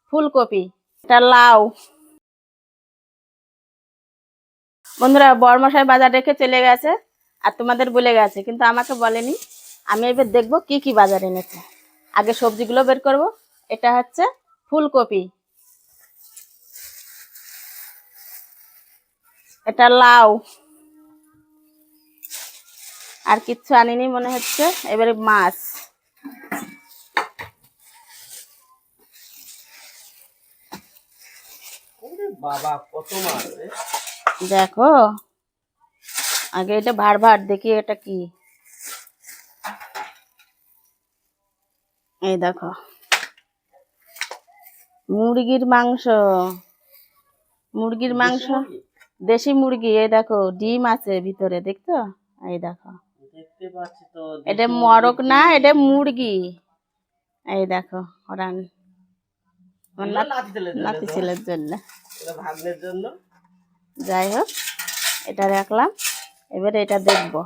ফুলকপি, এটা লাউ। বন্ধুরা বড়মশাই বাজার রেখে চলে গেছে আর তোমাদের বলে গেছে, কিন্তু আমাকে বলেনি। আমি এবার দেখবো কি কি বাজার এনেছে। আগে সবজিগুলো বের করব। এটা হচ্ছে ফুলকপি, এটা লাউ, আর কিচ্ছু আনিনি মনে হচ্ছে। এবারে মাছ, বাবা কত মাছ রে। দেখো আগে এটা ভার ভার দেখি এটা কি। এই দেখো মুরগির মাংস, মুরগির মাংস, দেশি মুরগি। এই দেখো ডিম আছে ভিতরে, দেখছো? এই দেখো দেখতে পাচ্ছি তো। এটা মরক না, এটা মুরগি। এই দেখো ওরান নাতি ছেলের জন্য, ভাগ্নের জন্য। যাই হোক এটা রাখলাম। এবারে এটা দেখবো।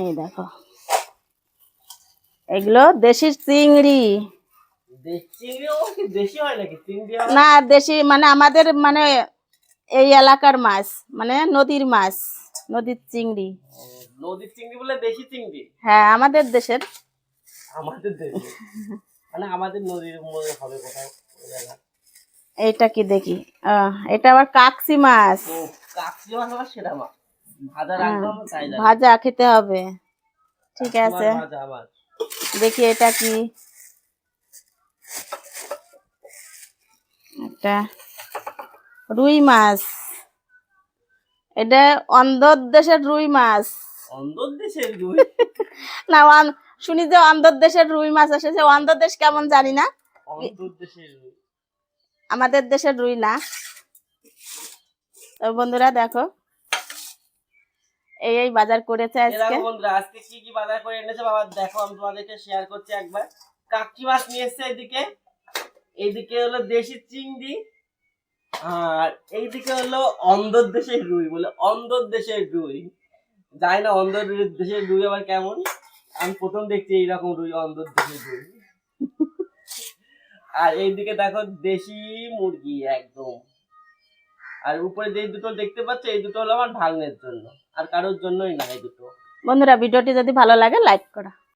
এই দেখো এগুলো দেশি চিংড়ি। দেশি হয় নাকি চিংড়ি? না দেশি মানে আমাদের মানে এই এলাকার মাছ, মানে নদীর মাছ, নদীর চিংড়ি। নদীর চিংড়ি বলে দেশি চিংড়ি? হ্যাঁ আমাদের দেশের। আমাদের দেশে মানে আমাদের নদীর মধ্যে হবে কোথায়? এইটা কি দেখি, এটা আবার কাকসি মাছ। কাকসি মাছ আবার সেটা মাছ ভাজা রাখবো আমরা, তাই জানি। ভাজা খেতে হবে, ঠিক আছে। ভাজা মাছ দেখি এটা কি, এটা রুই মাছ। এটা অন্ধর দেশের রুই মাছ। অন্ধর দেশের রুই? না শুনি যে অন্ধর দেশের রুই মাছ এসেছে। অন্ধর দেশ কেমন জানি না, অন্ধর দেশের রুই আমাদের দেশের রুই না। তো বন্ধুরা দেখো এই বাজার করেছে আজকে। বন্ধুরা আজকে কি কি বাজার করে এনেছে বাবা দেখো, আমি তোমাদেরকে শেয়ার করছি একবার। কাকটি মাছ নিয়ে এসেছে এইদিকে, এইদিকে হলো দেশি চিংড়ি, আর এইদিকে হলো অন্ধর দেশের রুই। বলে অন্ধর দেশের রুই, যাই না অন্ধর দেশের রুই আবার কেমন। আমি প্রথম দেখছি এইরকম রুই, অন্ধর দেশের রুই। আর এইদিকে দেখো দেশি মুরগি একদম। আর উপরে যে দুটো দেখতে পাচ্ছ এই দুটো হলো আমার ভাগ্নের জন্য, আর কারোর জন্যই না এই দুটো। বন্ধুরা ভিডিওটি যদি ভালো লাগে লাইক করো।